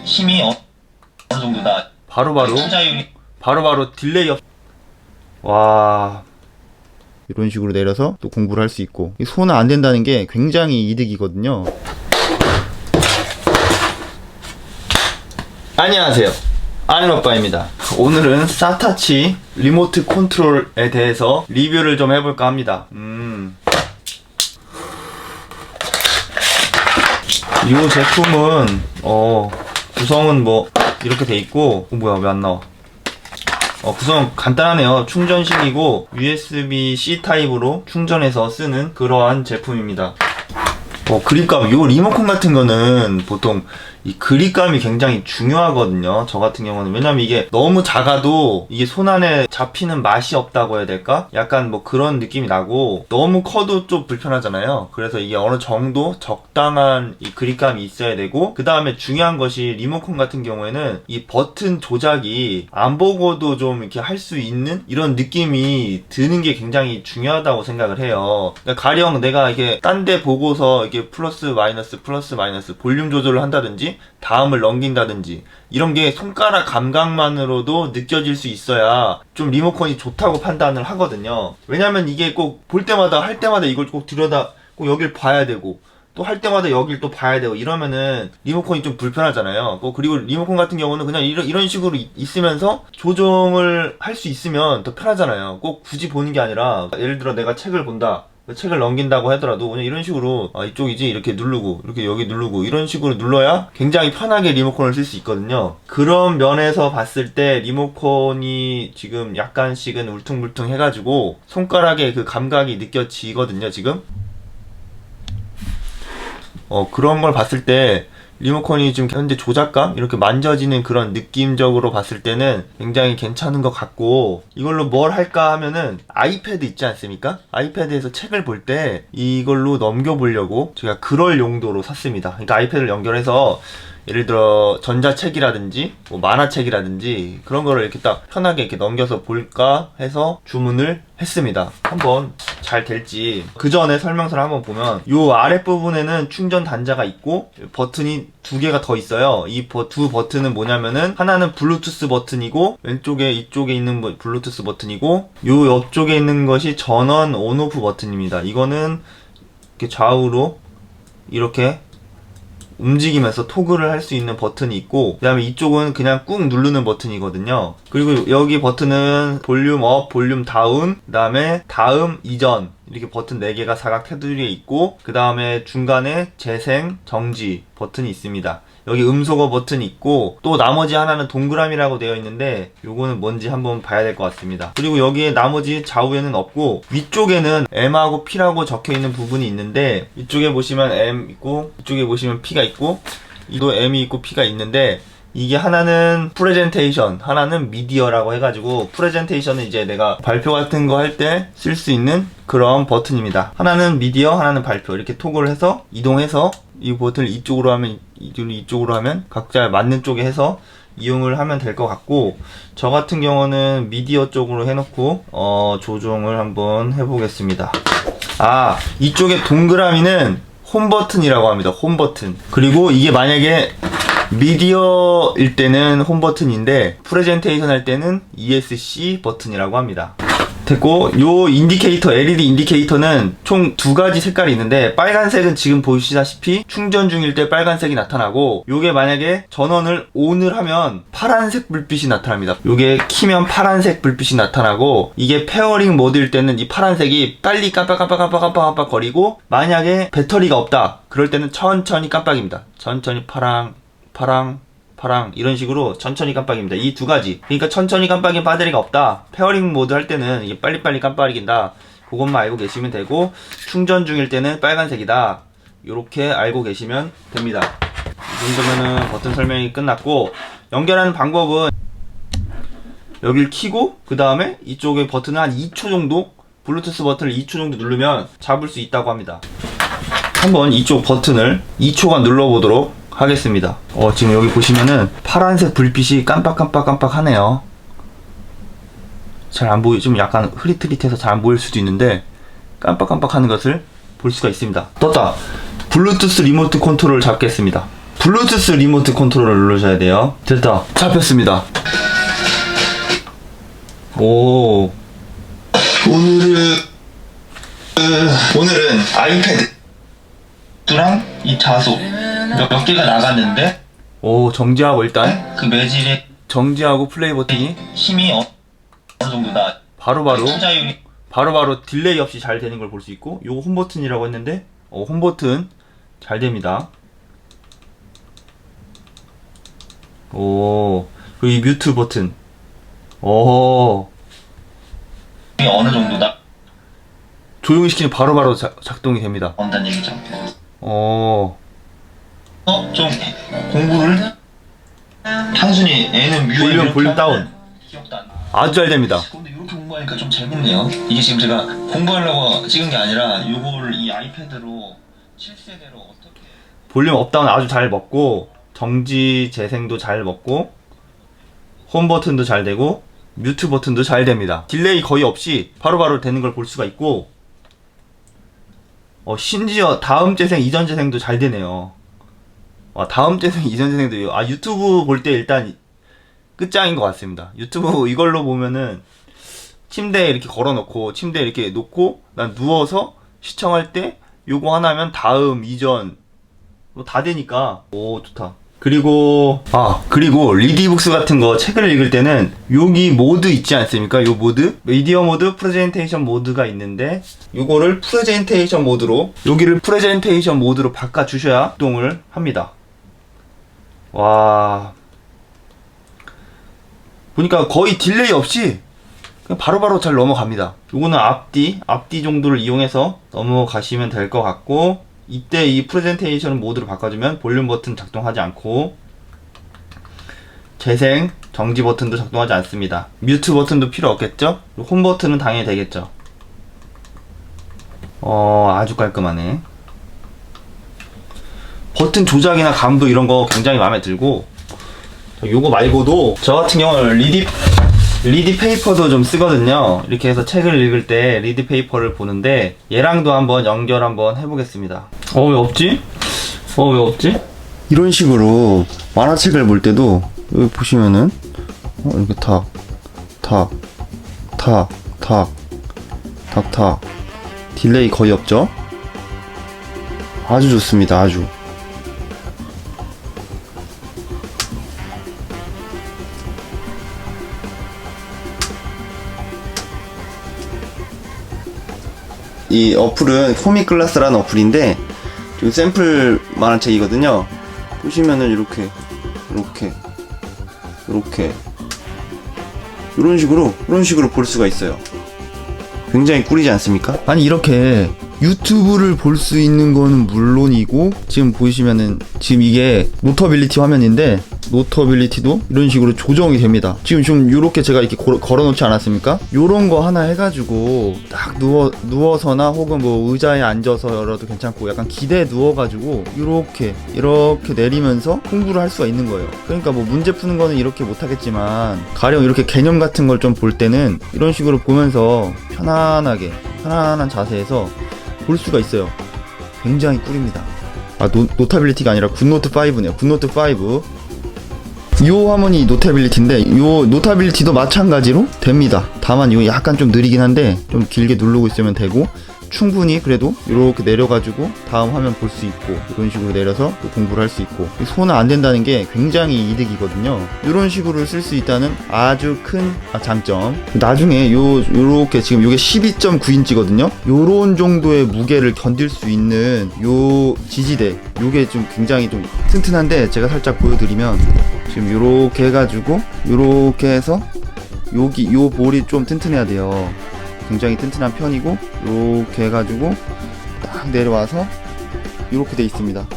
힘이 어느 정도다. 바로바로 딜레이 없. 와, 이런 식으로 내려서 또 공부를 할 수 있고, 손은 안 된다는 게 굉장히 이득이거든요. 안녕하세요, 아는오빠입니다. 오늘은 사타치 리모트 컨트롤에 대해서 리뷰를 좀 해볼까 합니다. 이 제품은 구성은 뭐 이렇게 돼 있고, 뭐야 왜 안 나와? 구성 간단하네요. 충전식이고 USB-C 타입으로 충전해서 쓰는 그러한 제품입니다. 그립감, 요 리모컨 같은 거는 보통 이 그립감이 굉장히 중요하거든요. 저 같은 경우는. 왜냐면 이게 너무 작아도 이게 손 안에 잡히는 맛이 없다고 해야 될까? 약간 뭐 그런 느낌이 나고, 너무 커도 좀 불편하잖아요. 그래서 이게 어느 정도 적당한 이 그립감이 있어야 되고, 그 다음에 중요한 것이 리모컨 같은 경우에는 이 버튼 조작이 안 보고도 좀 이렇게 할 수 있는 이런 느낌이 드는 게 굉장히 중요하다고 생각을 해요. 그러니까 가령 내가 이게 딴 데 보고서 이게 플러스 마이너스 볼륨 조절을 한다든지 다음을 넘긴다든지 이런 게 손가락 감각만으로도 느껴질 수 있어야 좀 리모컨이 좋다고 판단을 하거든요. 왜냐면 이게 꼭 볼 때마다 할 때마다 이걸 꼭 꼭 여길 봐야 되고, 또 할 때마다 여길 또 봐야 되고 이러면은 리모컨이 좀 불편하잖아요. 그리고 리모컨 같은 경우는 그냥 이런 식으로 있으면서 조정을 할 수 있으면 더 편하잖아요. 꼭 굳이 보는 게 아니라, 예를 들어 내가 책을 본다, 책을 넘긴다고 하더라도 그냥 이런 식으로 이쪽이지 이렇게 누르고, 이렇게 여기 누르고, 이런 식으로 눌러야 굉장히 편하게 리모컨을 쓸 수 있거든요. 그런 면에서 봤을 때 리모컨이 지금 약간씩은 울퉁불퉁 해가지고 손가락에 그 감각이 느껴지거든요 지금. 그런 걸 봤을 때 리모컨이 지금 현재 조작감? 이렇게 만져지는 그런 느낌적으로 봤을 때는 굉장히 괜찮은 것 같고, 이걸로 뭘 할까 하면은 아이패드 있지 않습니까? 아이패드에서 책을 볼 때 이걸로 넘겨보려고 제가 그럴 용도로 샀습니다. 그러니까 아이패드를 연결해서 예를 들어 전자책이라든지 뭐 만화책이라든지 그런 거를 이렇게 딱 편하게 이렇게 넘겨서 볼까 해서 주문을 했습니다. 한번 잘 될지. 그 전에 설명서를 한번 보면 요 아랫부분에는 충전 단자가 있고 버튼이 두 개가 더 있어요. 이 두 버튼은 뭐냐면은, 하나는 블루투스 버튼이고, 왼쪽에 이쪽에 있는 블루투스 버튼이고, 요 옆쪽에 있는 것이 전원 온오프 버튼입니다. 이거는 이렇게 좌우로 이렇게 움직이면서 토글을 할 수 있는 버튼이 있고, 그 다음에 이쪽은 그냥 꾹 누르는 버튼이거든요. 그리고 여기 버튼은 볼륨 업, 볼륨 다운, 그 다음에 다음, 이전, 이렇게 버튼 4개가 사각 테두리에 있고, 그 다음에 중간에 재생, 정지 버튼이 있습니다. 여기 음소거 버튼이 있고, 또 나머지 하나는 동그라미라고 되어 있는데 요거는 뭔지 한번 봐야 될 것 같습니다. 그리고 여기에 나머지 좌우에는 없고, 위쪽에는 M하고 P라고 적혀 있는 부분이 있는데, 이쪽에 보시면 M 있고 이쪽에 보시면 P가 있고, 이도 M이 있고 P가 있는데, 이게 하나는 프레젠테이션, 하나는 미디어라고 해가지고, 프레젠테이션은 이제 내가 발표 같은 거 할 때 쓸 수 있는 그런 버튼입니다. 하나는 미디어, 하나는 발표, 이렇게 토글을 해서 이동해서 이 버튼을 이쪽으로 하면 각자 맞는 쪽에 해서 이용을 하면 될 것 같고, 저 같은 경우는 미디어 쪽으로 해놓고 조종을 한번 해보겠습니다. 이쪽에 동그라미는 홈 버튼이라고 합니다. 홈 버튼. 그리고 이게 만약에 미디어일 때는 홈 버튼인데 프레젠테이션 할 때는 ESC 버튼이라고 합니다. 됐고, 요 인디케이터, LED 인디케이터는 총 2가지 색깔이 있는데, 빨간색은 지금 보시다시피 충전 중일 때 빨간색이 나타나고, 요게 만약에 전원을 ON을 하면 파란색 불빛이 나타납니다. 요게 키면 파란색 불빛이 나타나고, 이게 페어링 모드일 때는 이 파란색이 빨리 깜빡깜빡 거리고, 만약에 배터리가 없다 그럴 때는 천천히 깜빡입니다. 천천히 파랑 이런 식으로 천천히 깜빡입니다. 이 2가지. 그러니까 천천히 깜빡이면 배터리가 없다, 페어링 모드 할 때는 이게 빨리빨리 깜빡인다, 그것만 알고 계시면 되고, 충전 중일 때는 빨간색이다, 요렇게 알고 계시면 됩니다. 이 정도면은 버튼 설명이 끝났고, 연결하는 방법은 여길 키고, 그 다음에 이쪽에 버튼을 한 2초 정도, 블루투스 버튼을 2초 정도 누르면 잡을 수 있다고 합니다. 한번 이쪽 버튼을 2초간 눌러보도록 하겠습니다. 지금 여기 보시면은 파란색 불빛이 깜빡 하네요. 잘 안 보이, 좀 약간 흐릿해서 잘 안 보일 수도 있는데 깜빡 하는 것을 볼 수가 있습니다. 떴다. 블루투스 리모트 컨트롤을 잡겠습니다. 블루투스 리모트 컨트롤을 누르셔야 돼요. 됐다. 잡혔습니다. 오. 오늘은 아이패드랑 이 자소 몇 개가 나갔는데 오, 정지하고 일단 그 매질의 정지하고 플레이 버튼이 힘이 어느 정도 나 바로바로 투자율이 딜레이 없이 잘 되는 걸 볼 수 있고, 요거 홈 버튼이라고 했는데 홈 버튼 잘 됩니다. 오, 그리고 이 뮤트 버튼. 오, 어느 정도 조용히 시키면 바로바로 작동이 됩니다. 나온다는 얘기죠. 좀 공부를 단순히 애는 뮤에 볼륨 다운. 기억도 안 나. 아주 잘 됩니다. 근데 이렇게 공부하니까 좀 재밌네요. 이게 지금 제가 공부하려고 찍은 게 아니라 요거를 이 아이패드로 7세대로 어떻게 볼륨 업다운 아주 잘 먹고, 정지 재생도 잘 먹고, 홈 버튼도 잘 되고, 뮤트 버튼도 잘 됩니다. 딜레이 거의 없이 바로바로 되는 걸 볼 수가 있고, 심지어 다음 재생, 이전 재생도 잘 되네요. 다음 재생, 이전 재생도 유튜브 볼 때 일단 끝장인 것 같습니다. 유튜브 이걸로 보면은 침대에 이렇게 걸어놓고, 침대에 이렇게 놓고 난 누워서 시청할 때 요거 하나면 다음, 이전 다 되니까 오, 좋다. 그리고 리디북스 같은 거 책을 읽을 때는 여기 모드 있지 않습니까? 요 모드, 미디어 모드, 프레젠테이션 모드가 있는데 요거를 프레젠테이션 모드로, 여기를 프레젠테이션 모드로 바꿔 주셔야 작동을 합니다. 와, 보니까 거의 딜레이 없이 그냥 바로바로 잘 넘어갑니다. 요거는 앞뒤 정도를 이용해서 넘어가시면 될 것 같고, 이때 이 프레젠테이션 모드로 바꿔주면 볼륨 버튼 작동하지 않고, 재생, 정지 버튼도 작동하지 않습니다. 뮤트 버튼도 필요 없겠죠? 홈 버튼은 당연히 되겠죠. 아주 깔끔하네. 버튼 조작이나 감도 이런 거 굉장히 마음에 들고, 요거 말고도 저 같은 경우는 리디 페이퍼도 좀 쓰거든요. 이렇게 해서 책을 읽을 때 리디 페이퍼를 보는데, 얘랑도 한번 연결 한번 해보겠습니다. 왜 없지? 왜 없지? 이런 식으로 만화책을 볼 때도 여기 보시면은 이렇게 탁 딜레이 거의 없죠? 아주 좋습니다. 아주. 이 어플은 코믹글라스라는 어플인데, 지금 샘플 만화책이거든요. 보시면은 이렇게 이런 식으로 볼 수가 있어요. 굉장히 꿀이지 않습니까? 아니, 이렇게 유튜브를 볼 수 있는 거는 물론이고, 지금 보시면은 지금 이게 노터빌리티 화면인데, 노터빌리티도 이런 식으로 조정이 됩니다. 지금 좀 요렇게 제가 이렇게 걸어놓지 않았습니까? 요런 거 하나 해가지고 딱 누워서나 혹은 뭐 의자에 앉아서라도 괜찮고, 약간 기대에 누워가지고 이렇게 내리면서 공부를 할 수가 있는 거예요. 그러니까 뭐 문제 푸는 거는 이렇게 못하겠지만, 가령 이렇게 개념 같은 걸 좀 볼 때는 이런 식으로 보면서 편안한 자세에서 볼 수가 있어요. 굉장히 꿀입니다. 노타빌리티가 아니라 굿노트 5네요. 굿노트 5. 요 화면이 노타빌리티인데, 요 노타빌리티도 마찬가지로 됩니다. 다만 이거 약간 좀 느리긴 한데 좀 길게 누르고 있으면 되고, 충분히 그래도 이렇게 내려가지고 다음 화면 볼 수 있고, 이런 식으로 내려서 또 공부를 할 수 있고, 손은 안 된다는 게 굉장히 이득이거든요. 이런 식으로 쓸 수 있다는 아주 큰 장점. 나중에 요렇게 지금 요게 12.9인치거든요 요런 정도의 무게를 견딜 수 있는 요 지지대, 요게 좀 굉장히 좀 튼튼한데, 제가 살짝 보여드리면 지금 요렇게 해가지고 요렇게 해서 요 볼이 좀 튼튼해야 돼요. 굉장히 튼튼한 편이고, 이렇게 해가지고 딱 내려와서 이렇게 돼 있습니다.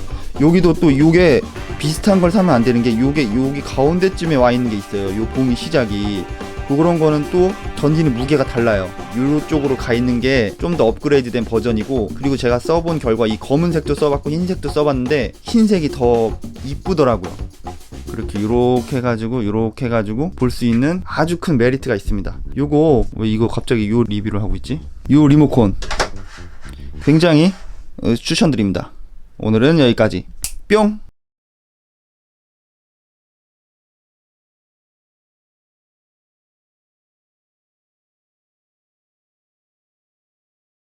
여기도 또 요게 비슷한 걸 사면 안 되는 게, 여기 가운데쯤에 와 있는 게 있어요. 요 봉이 시작이. 그런 거는 또 던지는 무게가 달라요. 요쪽으로 가 있는 게 좀 더 업그레이드 된 버전이고, 그리고 제가 써본 결과 이 검은색도 써봤고 흰색도 써봤는데 흰색이 더 이쁘더라고요. 이렇게 해가지고 볼 수 있는 아주 큰 메리트가 있습니다. 왜 이거 갑자기 요 리뷰를 하고 있지? 요 리모컨 굉장히 추천드립니다. 오늘은 여기까지. 뿅!